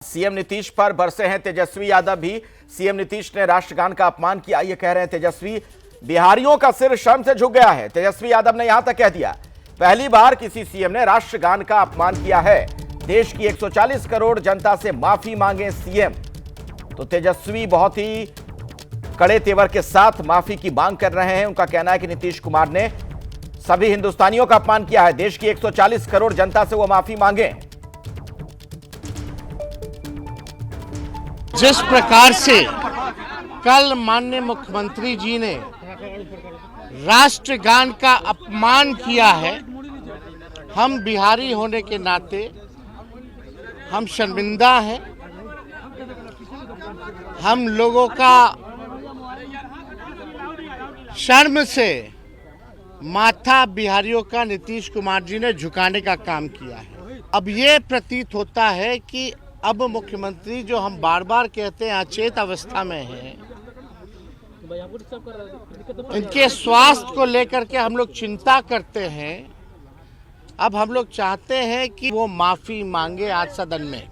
CM Nitish पर बरसे हैं तेजस्वी यादव भी। सीएम नीतीश ने राष्ट्रगान का अपमान किया, ये कह रहे हैं तेजस्वी। बिहारियों का सिर शर्म से झुक गया है, तेजस्वी यादव ने यहां तक कह दिया। पहली बार किसी सीएम ने राष्ट्रगान का अपमान किया है। देश की 140 करोड़ जनता से माफी मांगे सीएम। तो तेजस्वी बहुत ही कड़े तेवर के साथ माफी की मांग कर रहे हैं। उनका कहना है कि नीतीश कुमार ने सभी हिंदुस्तानियों का अपमान किया है। देश की 140 करोड़ जनता से वो माफी मांगे। जिस प्रकार से कल माननीय मुख्यमंत्री जी ने राष्ट्रगान का अपमान किया है, हम बिहारी होने के नाते हम शर्मिंदा हैं। हम लोगों का शर्म से माथा बिहारियों का नीतीश कुमार जी ने झुकाने का काम किया है। अब ये प्रतीत होता है कि अब मुख्यमंत्री जो हम बार बार कहते हैं अचेत अवस्था में हैं, इनके स्वास्थ्य को लेकर के हम लोग चिंता करते हैं। अब हम लोग चाहते हैं कि वो माफी मांगे आज सदन में।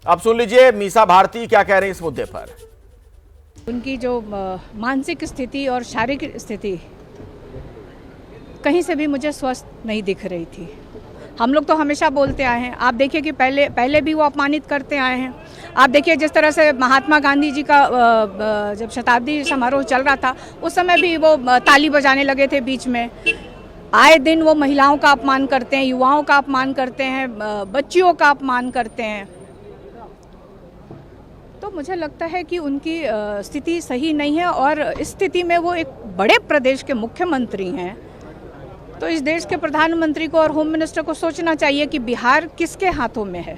अब सुन लीजिए मीसा भारती क्या कह रही हैं इस मुद्दे पर। उनकी जो मानसिक स्थिति और शारीरिक स्थिति कहीं से भी मुझे स्वस्थ नहीं दिख रही थी। हम लोग तो हमेशा बोलते आए हैं, आप देखिए कि पहले भी वो अपमानित करते आए हैं। आप देखिए जिस तरह से महात्मा गांधी जी का जब शताब्दी समारोह चल रहा था, उस समय भी वो ताली बजाने लगे थे बीच में। आए दिन वो महिलाओं का अपमान करते हैं, युवाओं का अपमान करते हैं, बच्चियों का अपमान करते हैं। तो मुझे लगता है कि उनकी स्थिति सही नहीं है और इस स्थिति में वो एक बड़े प्रदेश के मुख्यमंत्री हैं। तो इस देश के प्रधानमंत्री को और होम मिनिस्टर को सोचना चाहिए कि बिहार किसके हाथों में है।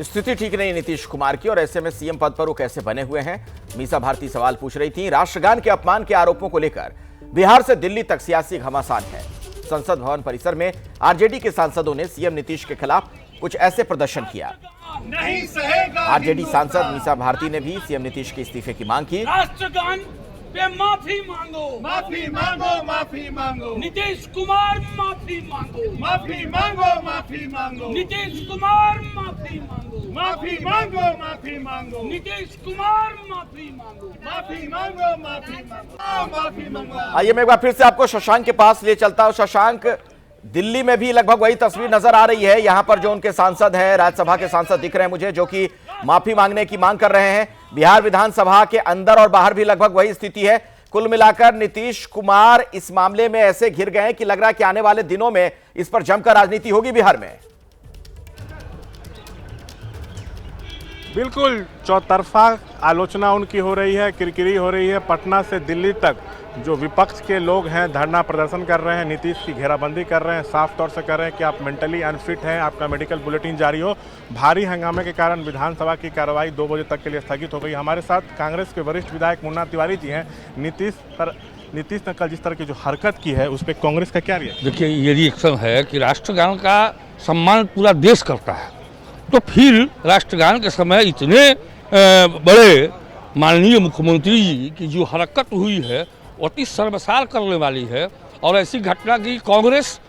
स्थिति ठीक नहीं नीतीश कुमार की, और ऐसे में सीएम पद पर वो कैसे बने हुए हैं। मीसा भारती सवाल पूछ रही थी। राष्ट्रगान के अपमान के आरोपों को लेकर बिहार से दिल्ली तक सियासी घमासान है। संसद भवन परिसर में आरजेडी के सांसदों ने सीएम नीतीश के खिलाफ कुछ ऐसे प्रदर्शन किया। आरजेडी सांसद मीसा भारती ने भी सीएम नीतीश के इस्तीफे की मांग की। राष्ट्रगान पे माफी मांगो, माफी मांगो, माफी मांगो। नीतीश कुमार माफी मांगो, माफी मांगो, माफी मांगो। नीतीश कुमार माफी मांगो, माफी मांगो, माफी मांगो। नीतीश कुमार माफी मांगो, माफी मांगो, माफी मांगो, माफी मांगो। आइए मैं एक बार फिर से आपको शशांक के पास ले चलता हूं। शशांक, दिल्ली में भी लगभग वही तस्वीर नजर आ रही है। यहां पर जो उनके सांसद हैं, राज्यसभा के सांसद दिख रहे हैं मुझे, जो कि माफी मांगने की मांग कर रहे हैं। बिहार विधानसभा के अंदर और बाहर भी लगभग वही स्थिति है। कुल मिलाकर नीतीश कुमार इस मामले में ऐसे घिर गए हैं कि लग रहा है कि आने वाले दिनों में इस पर जमकर राजनीति होगी बिहार में। बिल्कुल चौतरफा आलोचना उनकी हो रही है, किरकिरी हो रही है। पटना से दिल्ली तक जो विपक्ष के लोग हैं धरना प्रदर्शन कर रहे हैं, नीतीश की घेराबंदी कर रहे हैं, साफ तौर से कर रहे हैं कि आप मेंटली अनफिट हैं, आपका मेडिकल बुलेटिन जारी हो। भारी हंगामे के कारण विधानसभा की कार्रवाई 2 बजे तक के लिए स्थगित हो गई। हमारे साथ कांग्रेस के वरिष्ठ विधायक मुन्ना तिवारी जी हैं। नीतीश ने कल जिस तरह की जो हरकत की है उस पर कांग्रेस का क्या रिएक्शन? देखिए, ये रिएक्शन है कि राष्ट्रगान का सम्मान पूरा देश करता है, तो फिर राष्ट्रगान के समय इतने बड़े माननीय मुख्यमंत्री जी की जो हरकत हुई है अति शर्मसार करने वाली है। और ऐसी घटना की कांग्रेस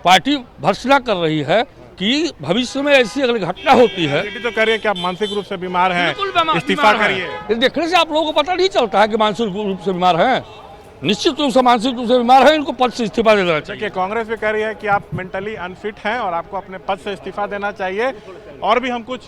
पार्टी भर्त्सना कर रही है कि भविष्य में ऐसी अगर घटना होती है तो करिए कि आप मानसिक रूप से बीमार हैं, इस्तीफा करिए। देखने से आप लोगों को पता नहीं चलता है कि मानसिक रूप से बीमार हैं। निश्चित रूप से मानसिक रूप से बीमार है, इनको पद से इस्तीफा देना चाहिए। कांग्रेस भी कह रही है कि आप मेंटली अनफिट हैं और आपको अपने पद से इस्तीफा देना चाहिए। और भी हम कुछ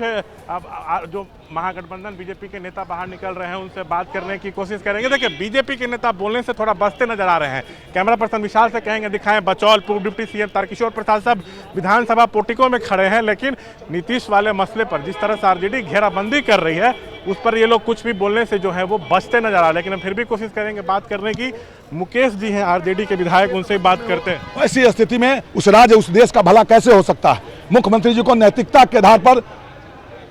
जो महागठबंधन बीजेपी के नेता बाहर निकल रहे हैं उनसे बात करने की कोशिश करेंगे। देखिए, बीजेपी के नेता बोलने से थोड़ा बचते नजर आ रहे हैं। कैमरा पर्सन विशाल से कहेंगे दिखाएं बचौल। पूर्व डिप्टी सीएम तारकिशोर प्रसाद साहब विधानसभा पोर्टिको में खड़े हैं, लेकिन नीतीश वाले मसले पर जिस तरह से आरजेडी घेराबंदी कर रही है उस पर ये लोग कुछ भी बोलने से जो है वो बचते नजर आ रहे हैं। लेकिन हम फिर भी कोशिश करेंगे बात करने की। मुकेश जी हैं आरजेडी के विधायक, उनसे बात करते हैं। ऐसी स्थिति में उस राज्य उस देश का भला कैसे हो सकता है? मुख्यमंत्री जी को नैतिकता के आधार पर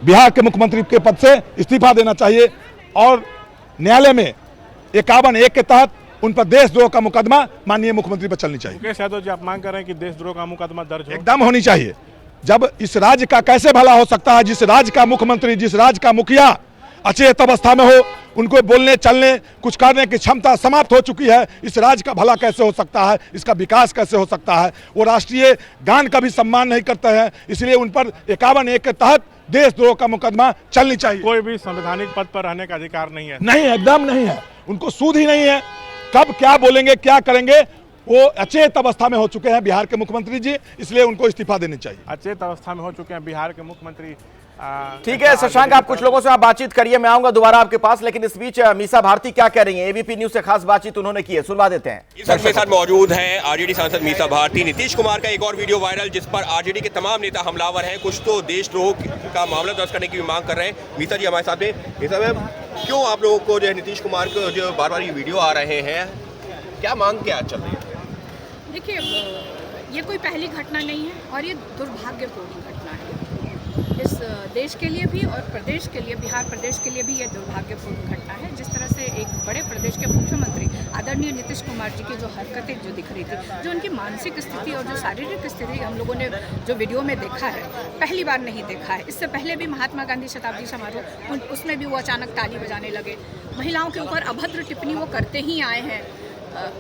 बिहार के मुख्यमंत्री के पद से इस्तीफा देना चाहिए और न्यायालय में 51(1) के तहत उन पर देशद्रोह का मुकदमा माननीय मुख्यमंत्री पर चलनी चाहिए। मुकेश यादव जी, आप मांग कर रहे हैं कि देशद्रोह का मुकदमा दर्ज हो? एकदम होनी चाहिए। जब इस राज्य का कैसे भला हो सकता है, जिस राज्य का मुख्यमंत्री, जिस राज्य का मुखिया अचेत अवस्था में हो, उनको बोलने चलने कुछ करने की क्षमता समाप्त हो चुकी है। इस राज्य का भला कैसे हो सकता है, इसका विकास कैसे हो सकता है? वो राष्ट्रीय गान का भी सम्मान नहीं करते हैं, इसलिए उन पर 51(1) के तहत देशद्रोह का मुकदमा चलनी चाहिए। कोई भी संवैधानिक पद पर रहने का अधिकार नहीं है। नहीं, एकदम नहीं है, उनको सूझ ही नहीं है। कब क्या बोलेंगे, क्या करेंगे, वो अचेत अवस्था में हो चुके हैं बिहार के मुख्यमंत्री जी, इसलिए उनको इस्तीफा देनी चाहिए। अचेत अवस्था में हो चुके हैं बिहार के मुख्यमंत्री। ठीक है शशांक, आप कुछ लोगों से आप बातचीत करिए, मैं आऊंगा दोबारा आपके पास, लेकिन इस बीच मीसा भारती क्या कह रही हैं? एबीपी न्यूज से खास बातचीत उन्होंने की है, सुनवा देते हैं। इस वक्त मेरे साथ मौजूद हैं आरजेडी सांसद मीसा भारती। नीतीश कुमार का एक और वीडियो वायरल जिस पर आरजेडी के तमाम नेता हमलावर हैं, कुछ तो देशद्रोह का मामला दर्ज करने की भी मांग कर रहे हैं। मीसा जी हमारे साथ में। मीसा मैम, क्यों आप लोगों को जो है नीतीश कुमार को जो बार बार ये वीडियो आ रहे हैं, क्या मांग क्या चल रही है? देखिए, ये कोई पहली घटना नहीं है और ये दुर्भाग्यपूर्ण घटना है इस देश के लिए भी और प्रदेश के लिए, बिहार प्रदेश के लिए भी ये दुर्भाग्यपूर्ण घटना है। जिस तरह से एक बड़े प्रदेश के मुख्यमंत्री आदरणीय नीतीश कुमार जी की जो हरकतें जो दिख रही थी, जो उनकी मानसिक स्थिति और जो शारीरिक स्थिति हम लोगों ने जो वीडियो में देखा है, पहली बार नहीं देखा है। इससे पहले भी महात्मा गांधी शताब्दी समारोह, उसमें भी वो अचानक ताली बजाने लगे। महिलाओं के ऊपर अभद्र टिप्पणी वो करते ही आए हैं,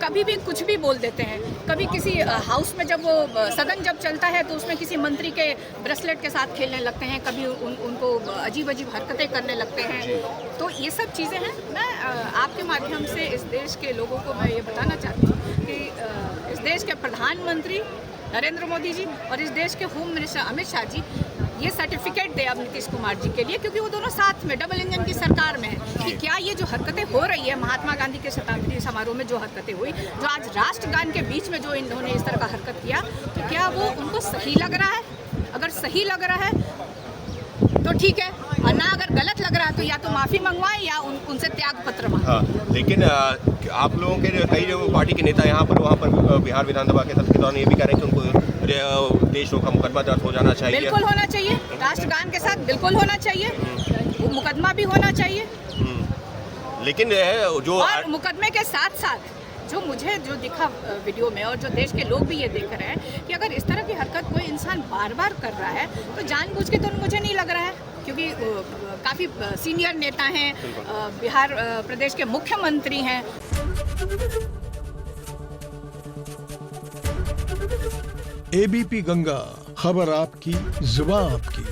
कभी भी कुछ भी बोल देते हैं। कभी किसी हाउस में जब वो सदन जब चलता है तो उसमें किसी मंत्री के ब्रेसलेट के साथ खेलने लगते हैं, कभी उनको अजीब अजीब हरकतें करने लगते हैं। तो ये सब चीज़ें हैं। मैं आपके माध्यम से इस देश के लोगों को मैं ये बताना चाहती हूँ कि इस देश के प्रधानमंत्री नरेंद्र मोदी जी और इस देश के होम मिनिस्टर अमित शाह जी ये सर्टिफिकेट दे अब नीतीश कुमार जी के लिए, क्योंकि वो दोनों साथ में डबल इंजन की सरकार में है, कि क्या ये जो हरकतें हो रही है महात्मा गांधी के शताब्दी समारोह में जो हरकतें हुई, जो आज राष्ट्रगान के बीच में जो इन्होंने इस तरह का हरकत किया, तो क्या वो उनको सही लग रहा है? अगर सही लग रहा है तो ठीक है, और ना अगर गलत लग रहा है तो या तो माफ़ी मंगवाएं या उनसे त्याग पत्र मांगें। हाँ, लेकिन आप लोगों के कई जो पार्टी के नेता यहाँ पर वहाँ पर बिहार विधानसभा के सत्र के दौरान ये भी कह रहे हैं कि उनको देशद्रोह का मुकदमा दर्ज हो जाना चाहिए। बिल्कुल होना चाहिए, राष्ट्रगान के साथ बिल्कुल होना चाहिए, वो मुकदमा भी होना चाहिए। लेकिन जो और मुकदमे के साथ साथ जो मुझे जो दिखा वीडियो में और जो देश के लोग भी ये देख रहे हैं कि अगर इस तरह की हरकत कोई इंसान बार बार कर रहा है तो जानबूझ के तो मुझे नहीं लग रहा है, क्योंकि काफ़ी सीनियर नेता हैं, बिहार प्रदेश के मुख्यमंत्री हैं। एबीपी गंगा, खबर आपकी, जुबान आपकी।